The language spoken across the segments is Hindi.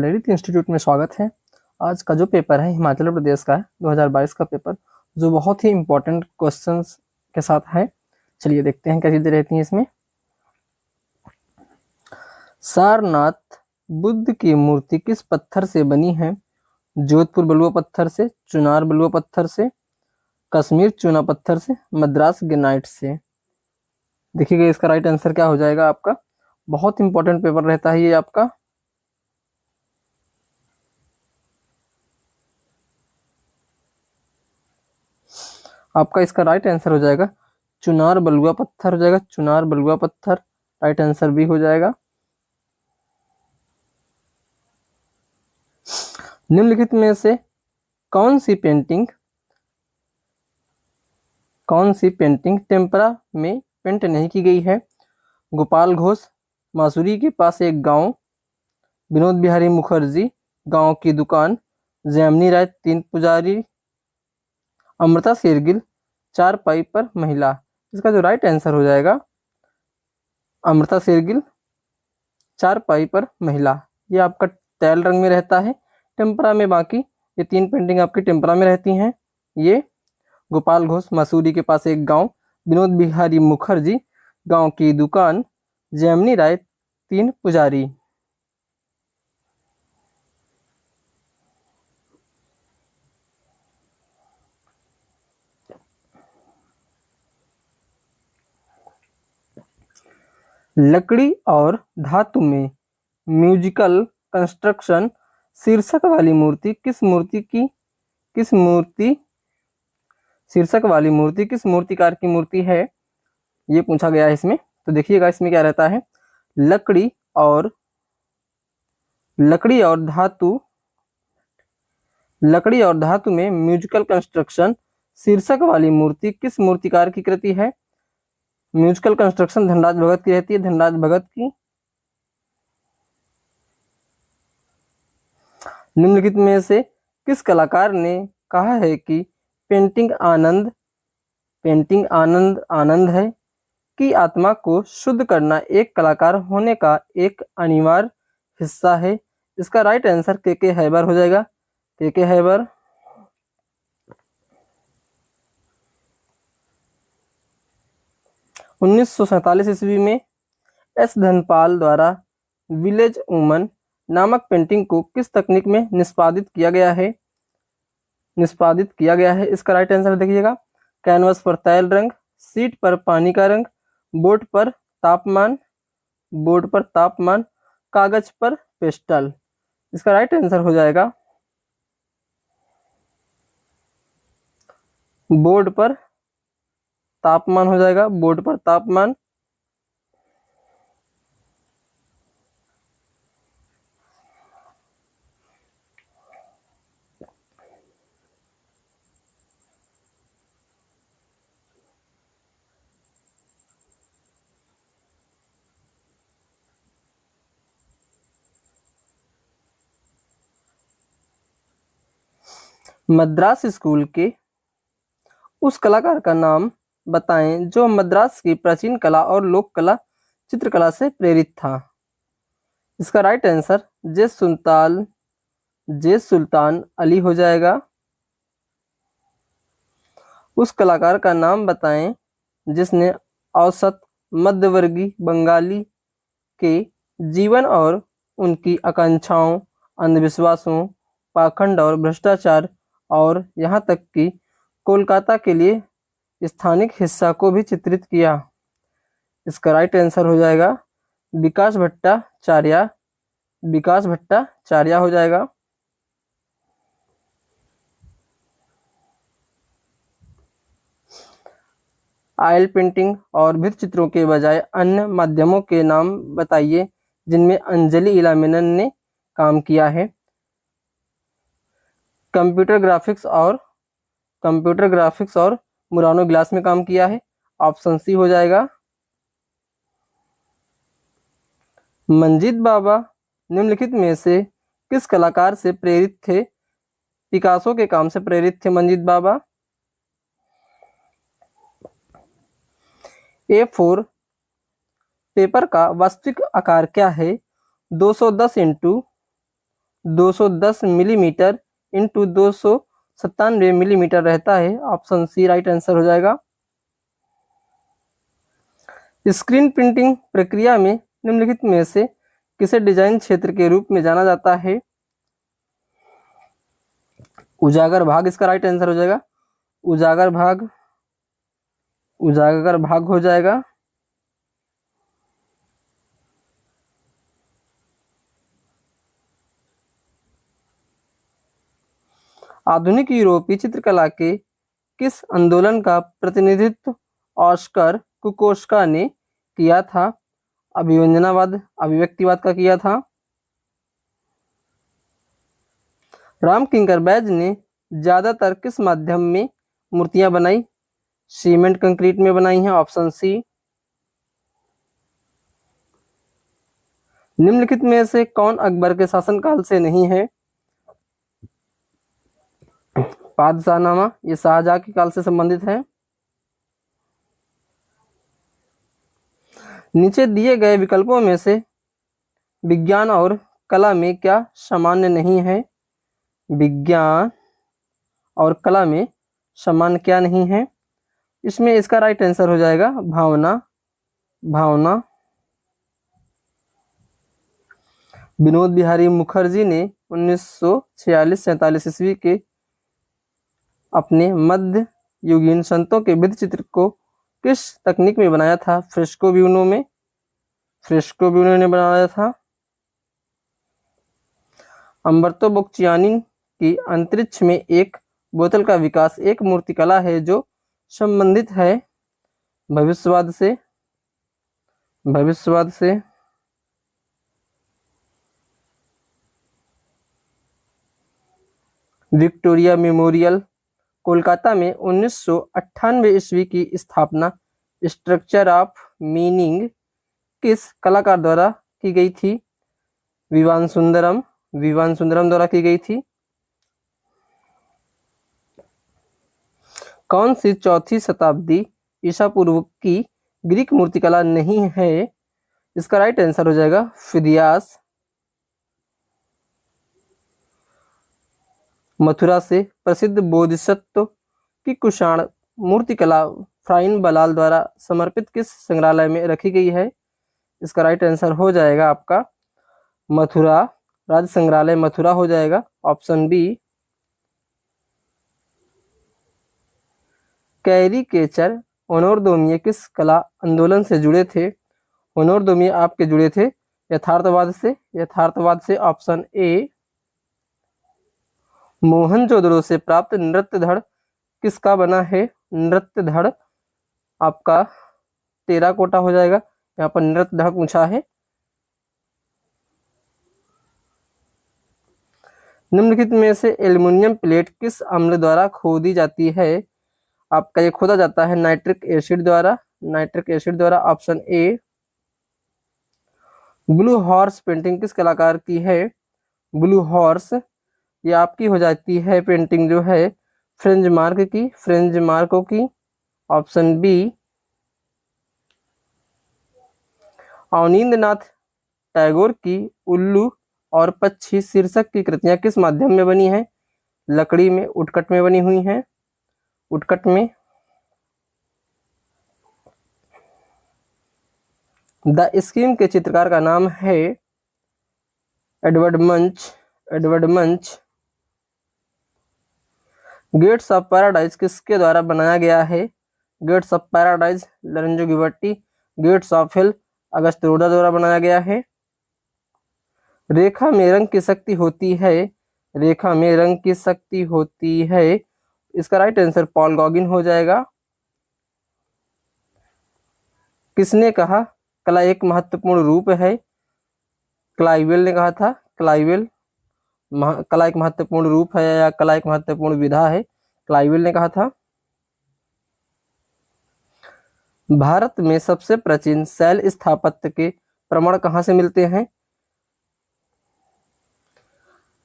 ललित इंस्टीट्यूट में स्वागत है। आज का जो पेपर है हिमाचल प्रदेश का है 2022 का पेपर, जो बहुत ही इम्पोर्टेंट क्वेश्चंस के साथ है। चलिए देखते हैं क्या चीजें रहती हैं इसमें। सारनाथ बुद्ध की मूर्ति किस पत्थर से बनी है? जोधपुर बलुआ पत्थर से, चुनार बलुआ पत्थर से, कश्मीर चूना पत्थर से, मद्रास ग्रेनाइट से। देखिएगा इसका राइट आंसर क्या हो जाएगा आपका। बहुत इंपॉर्टेंट पेपर रहता है ये आपका। आपका इसका राइट आंसर हो जाएगा चुनार बलुआ पत्थर हो जाएगा। चुनार बलुआ पत्थर राइट आंसर भी हो जाएगा। निम्नलिखित में से कौन सी पेंटिंग टेम्परा में पेंट नहीं की गई है? गोपाल घोष, मासूरी के पास एक गांव, विनोद बिहारी मुखर्जी, गांव की दुकान, जैमिनी राय तीन पुजारी, अमृता शेरगिल, चारपाई पर महिला। इसका जो राइट आंसर हो जाएगा अमृता शेरगिल, चारपाई पर महिला। ये आपका तैल रंग में रहता है, टेम्परा में बाकी ये तीन पेंटिंग आपकी टेम्परा में रहती हैं। ये गोपाल घोष, मसूरी के पास एक गांव, विनोद बिहारी मुखर्जी, गांव की दुकान, जैमिनी राय तीन पुजारी। लकड़ी और धातु में म्यूजिकल कंस्ट्रक्शन शीर्षक वाली मूर्ति किस मूर्तिकार की मूर्ति है? ये पूछा गया है इसमें। तो देखिएगा इसमें क्या रहता है। लकड़ी और धातु में म्यूजिकल कंस्ट्रक्शन शीर्षक वाली मूर्ति किस मूर्तिकार की कृति है? म्यूजिकल कंस्ट्रक्शन धनराज भगत की रहती है, धनराज भगत की। निम्नलिखित में से किस कलाकार ने कहा है कि पेंटिंग आनंद है कि आत्मा को शुद्ध करना एक कलाकार होने का एक अनिवार्य हिस्सा है? इसका राइट आंसर के हैबर हो जाएगा। के हैबर। उन्नीस ईस्वी में एस धनपाल द्वारा विलेज वुमन नामक पेंटिंग को किस तकनीक में निष्पादित किया गया है? इसका राइट आंसर देखिएगा। कैनवस पर तैल रंग, सीट पर पानी का रंग, बोर्ड पर तापमान, कागज पर पेस्टल। इसका राइट आंसर हो जाएगा बोर्ड पर तापमान हो जाएगा, बोर्ड पर तापमान। मद्रास स्कूल के उस कलाकार का नाम बताएं जो मद्रास की प्राचीन कला और लोक कला चित्रकला से प्रेरित था। इसका राइट आंसर जे सुल्तान अली हो जाएगा। उस कलाकार का नाम बताएं जिसने औसत मध्यवर्गीय बंगाली के जीवन और उनकी आकांक्षाओं, अंधविश्वासों, पाखंड और भ्रष्टाचार और यहाँ तक कि कोलकाता के लिए स्थानिक हिस्सा को भी चित्रित किया। इसका राइट आंसर हो जाएगा विकास भट्टाचार्य हो जाएगा। ऑयल पेंटिंग और भित्ति चित्रों के बजाय अन्य माध्यमों के नाम बताइए जिनमें अंजलि इलामेनन ने काम किया है। कंप्यूटर ग्राफिक्स और मुरानो ग्लास में काम किया है। ऑप्शन सी हो जाएगा। मंजीत बाबा निम्नलिखित में से किस कलाकार से प्रेरित थे? पिकासो के काम से प्रेरित थे मंजीत बाबा। A4 पेपर का वास्तविक आकार क्या है? 210 इंटू 210 मिलीमीटर इंटू 297 मिलीमीटर रहता है। ऑप्शन सी राइट आंसर हो जाएगा। स्क्रीन प्रिंटिंग प्रक्रिया में निम्नलिखित में से किसे डिजाइन क्षेत्र के रूप में जाना जाता है? उजागर भाग इसका राइट आंसर हो जाएगा। उजागर भाग हो जाएगा। आधुनिक यूरोपीय चित्रकला के किस आंदोलन का प्रतिनिधित्व ऑस्कर कुकोश्का ने किया था? अभिव्यंजनावाद, अभिव्यक्तिवाद का किया था। राम किंकर बैज ने ज्यादातर किस माध्यम में मूर्तियां बनाई? सीमेंट कंक्रीट में बनाई हैं। Option C. निम्नलिखित में से कौन अकबर के शासनकाल से नहीं है? पादशाहनामा, ये शाहजहां के काल से संबंधित है। नीचे दिए गए विकल्पों में से विज्ञान और कला में क्या सामान्य नहीं है? विज्ञान और कला में सामान्य क्या नहीं है? इसमें इसका राइट आंसर हो जाएगा भावना। विनोद बिहारी मुखर्जी ने 1946-47 ईस्वी के अपने मध्य युगीन संतों के भित्ति चित्र को किस तकनीक में बनाया था? फ्रेस्को ब्यूनो ने बनाया था। अम्बर्तो बोक्चियानी की अंतरिक्ष में एक बोतल का विकास एक मूर्तिकला है जो संबंधित है भविष्यवाद से। विक्टोरिया मेमोरियल कोलकाता में 1998 ईस्वी की स्थापना स्ट्रक्चर ऑफ मीनिंग किस कलाकार द्वारा की गई थी? विवान सुंदरम द्वारा की गई थी। कौन सी चौथी शताब्दी ईसा पूर्व की ग्रीक मूर्तिकला नहीं है? इसका राइट आंसर हो जाएगा फिदियास। मथुरा से प्रसिद्ध बोधिसत्व की कुषाण मूर्तिकला फ्राइन बलाल द्वारा समर्पित किस संग्रहालय में रखी गई है? इसका राइट आंसर हो जाएगा आपका मथुरा राज्य संग्रहालय मथुरा हो जाएगा। Option B. कैरिकेचर ओनोरदोमिये किस कला आंदोलन से जुड़े थे? ओनोरदोमिये आपके जुड़े थे यथार्थवाद से। Option A. मोहनजोदड़ो से प्राप्त नृत्य धड़ किसका बना है? नृत्य धड़ आपका टेराकोटा हो जाएगा। यहाँ पर नृत्य धड़ पूछा है। निम्नलिखित में से एल्युमिनियम प्लेट किस अम्ल द्वारा खोदी जाती है? आपका ये खोदा जाता है नाइट्रिक एसिड द्वारा। Option A. Blue horse painting किस कलाकार की है? ब्लू हॉर्स ये आपकी हो जाती है पेंटिंग जो है फ्रेंज मार्को की। Option B. अवनींद्रनाथ टैगोर की उल्लू और पक्षी शीर्षक की कृतियां किस माध्यम में बनी हैं? लकड़ी में, उटकट में बनी हुई हैं। उटकट में। द स्कीम के चित्रकार का नाम है एडवर्ड मंच। गेट्स ऑफ पैराडाइज किसके द्वारा बनाया गया है? Gates of paradise Lorenzo Ghiberti. Gates of hell Auguste Rodin द्वारा बनाया गया है। रेखा में रंग की शक्ति होती है। इसका राइट आंसर पॉल गॉगिन हो जाएगा। किसने कहा कला एक महत्वपूर्ण रूप है? क्लाइवेल ने कहा था। कला एक महत्वपूर्ण रूप है या कला एक महत्वपूर्ण विधा है, क्लाइवेल ने कहा था। भारत में सबसे प्राचीन शैल स्थापत्य के प्रमाण कहाँ से मिलते हैं?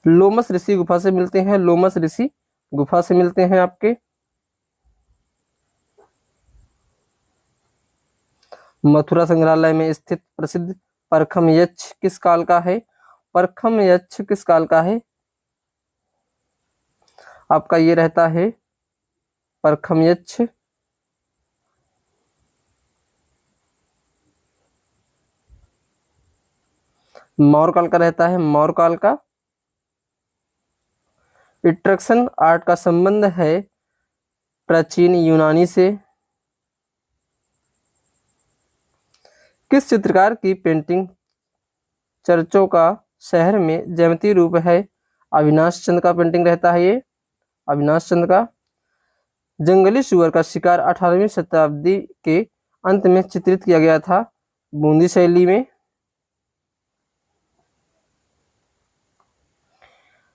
लोमस ऋषि गुफा से मिलते हैं। लोमस ऋषि गुफा से मिलते हैं आपके। मथुरा संग्रहालय में स्थित प्रसिद्ध परखम यक्ष किस काल का है? परखम यक्ष किस काल का है? आपका ये रहता है परखम यक्ष। मौर्य काल का रहता है मौर्य काल का। इट्रक्शन आर्ट का संबंध है प्राचीन यूनानी से। किस चित्रकार की पेंटिंग चर्चों का शहर में ज्यामितीय रूप है? अविनाश चंद्र का पेंटिंग रहता है ये, अविनाश चंद्र का। जंगली सुअर का शिकार 18वीं शताब्दी के अंत में चित्रित किया गया था बूंदी शैली में।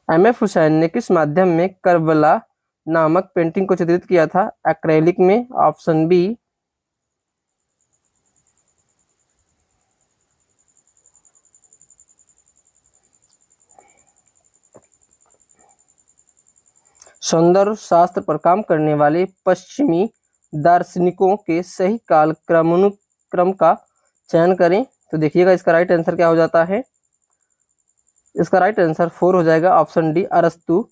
एम.एफ. हुसैन ने किस माध्यम में करबला नामक पेंटिंग को चित्रित किया था? एक्रेलिक में। Option B. सौंदर्य शास्त्र पर काम करने वाले पश्चिमी दार्शनिकों के सही काल क्रमानुक्रम का चयन करें। तो देखिएगा इसका राइट आंसर क्या हो जाता है। इसका राइट आंसर 4 हो जाएगा, ऑप्शन डी। अरस्तु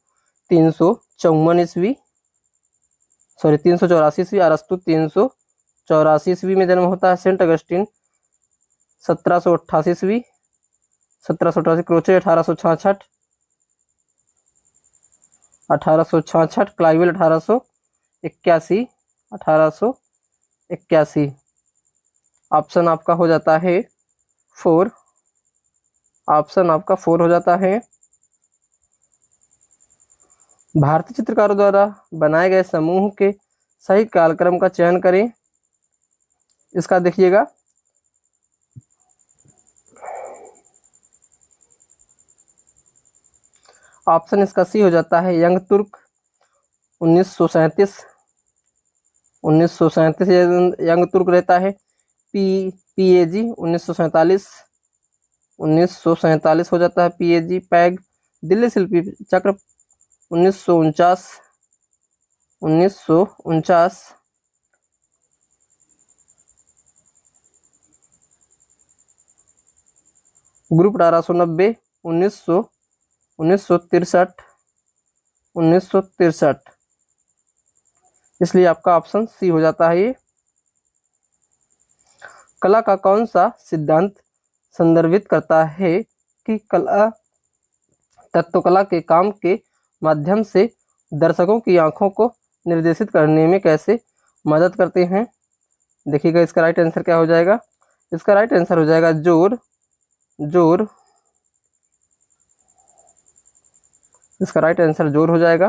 354 ईस्वी, सॉरी 384 ईस्वी। अरस्तु 384 ईस्वी में जन्म होता है। सेंट अगस्टिन 1788 ईस्वी, 1788। क्रोचे 1866, 1866। क्लाइवेल 1881, 1881। ऑप्शन आपका हो जाता है 4, ऑप्शन आपका 4 हो जाता है। भारतीय चित्रकारों द्वारा बनाए गए समूह के सही कालक्रम का चयन करें। इसका देखिएगा, ऑप्शन इसका सी हो जाता है। यंग तुर्क 1937, 1937 यंग तुर्क रहता है। पीएजी 1947, 1947 हो जाता है पीएजी। पैग दिल्ली शिल्पी चक्र 1949, 1949। ग्रुप 1890, 1963, 1963। इसलिए आपका ऑप्शन सी हो जाता है ये। कला का कौन सा सिद्धांत संदर्भित करता है कि कला तत्वकला के काम के माध्यम से दर्शकों की आंखों को निर्देशित करने में कैसे मदद करते हैं? देखिएगा इसका राइट आंसर क्या हो जाएगा। इसका राइट आंसर हो जाएगा जोर, जोर। इसका राइट आंसर जोर हो जाएगा।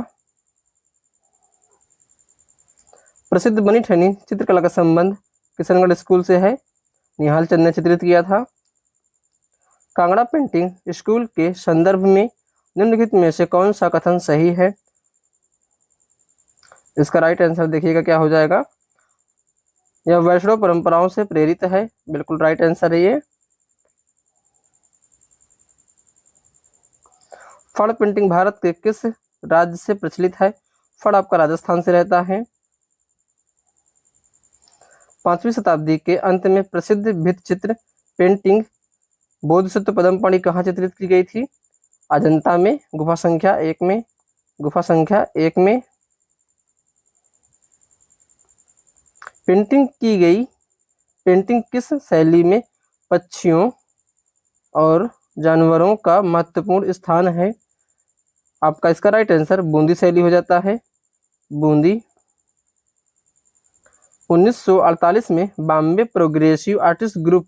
प्रसिद्ध बनी ठनी चित्रकला का संबंध किशनगढ़ स्कूल से है। निहाल चंद ने चित्रित किया था। कांगड़ा पेंटिंग स्कूल के संदर्भ में निम्नलिखित में से कौन सा कथन सही है? इसका राइट आंसर देखिएगा क्या हो जाएगा। यह वैष्णव परंपराओं से प्रेरित है, बिल्कुल राइट आंसर है ये। फड़ पेंटिंग भारत के किस राज्य से प्रचलित है? फड़ आपका राजस्थान से रहता है। 5वीं शताब्दी के अंत में प्रसिद्ध भित्ति चित्र पेंटिंग बोधिसत्व पद्मपाणि कहाँ चित्रित की गई थी? अजंता में, गुफा संख्या 1 में, गुफा संख्या 1 में। पेंटिंग की गई पेंटिंग किस शैली में पक्षियों और जानवरों का महत्वपूर्ण स्थान है? आपका इसका राइट आंसर बूंदी शैली हो जाता है, बूंदी। 1948 में बॉम्बे प्रोग्रेसिव आर्टिस्ट ग्रुप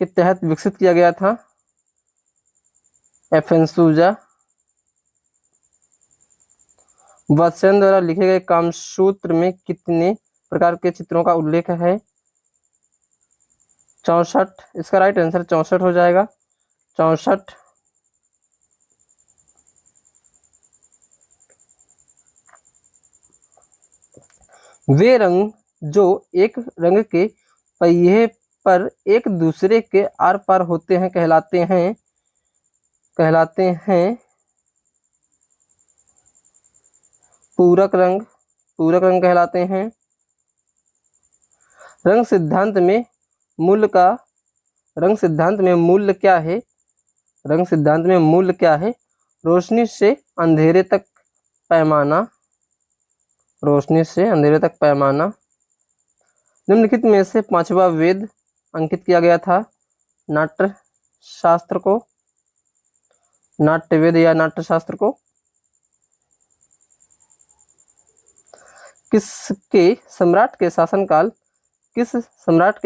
के तहत विकसित किया गया था। एफ.एन. सूजा। वात्स्यायन द्वारा लिखे गए कामसूत्र में कितने प्रकार के चित्रों का उल्लेख है? 64। इसका राइट आंसर 64 हो जाएगा, 64। वे रंग जो एक रंग के पहिए पर एक दूसरे के आर पार होते हैं कहलाते हैं पूरक रंग, पूरक रंग कहलाते हैं। रंग सिद्धांत में मूल्य क्या है? रंग सिद्धांत में मूल क्या है? रोशनी से अंधेरे तक पैमाना, रोशनी से अंधेरे तक पैमाना। निम्नलिखित में से पांचवा वेद अंकित किया गया था नाट्य शास्त्र को, नाट्य वेद या नाट्य शास्त्र को। किस सम्राट के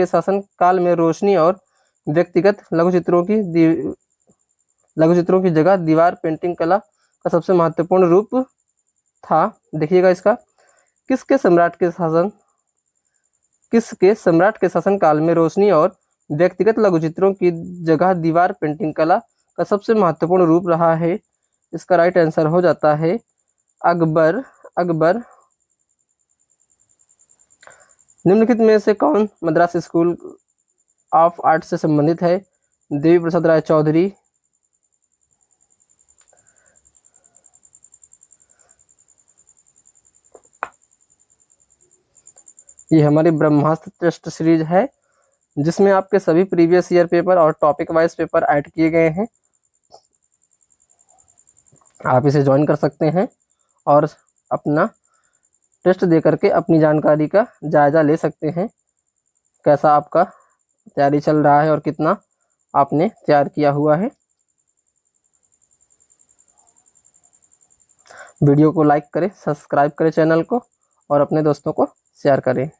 शासनकाल में रोशनी और व्यक्तिगत लघुचित्रों की जगह दीवार पेंटिंग कला का सबसे महत्वपूर्ण रूप था? देखिएगा इसका, किसके सम्राट के शासनकाल में रोशनी और व्यक्तिगत लघुचित्रों की जगह दीवार पेंटिंग कला का सबसे महत्वपूर्ण रूप रहा है? इसका राइट आंसर हो जाता है अकबर। निम्नलिखित में से कौन मद्रास स्कूल ऑफ आर्ट से संबंधित है? देवी प्रसाद राय चौधरी, ये हमारी ब्रह्मास्त्र टेस्ट सीरीज है जिसमें आपके सभी प्रीवियस ईयर पेपर और टॉपिक वाइज पेपर ऐड किए गए हैं। आप इसे ज्वाइन कर सकते हैं और अपना टेस्ट दे करके अपनी जानकारी का जायजा ले सकते हैं, कैसा आपका तैयारी चल रहा है और कितना आपने तैयार किया हुआ है। वीडियो को लाइक करें, सब्सक्राइब करें चैनल को और अपने दोस्तों को शेयर करें।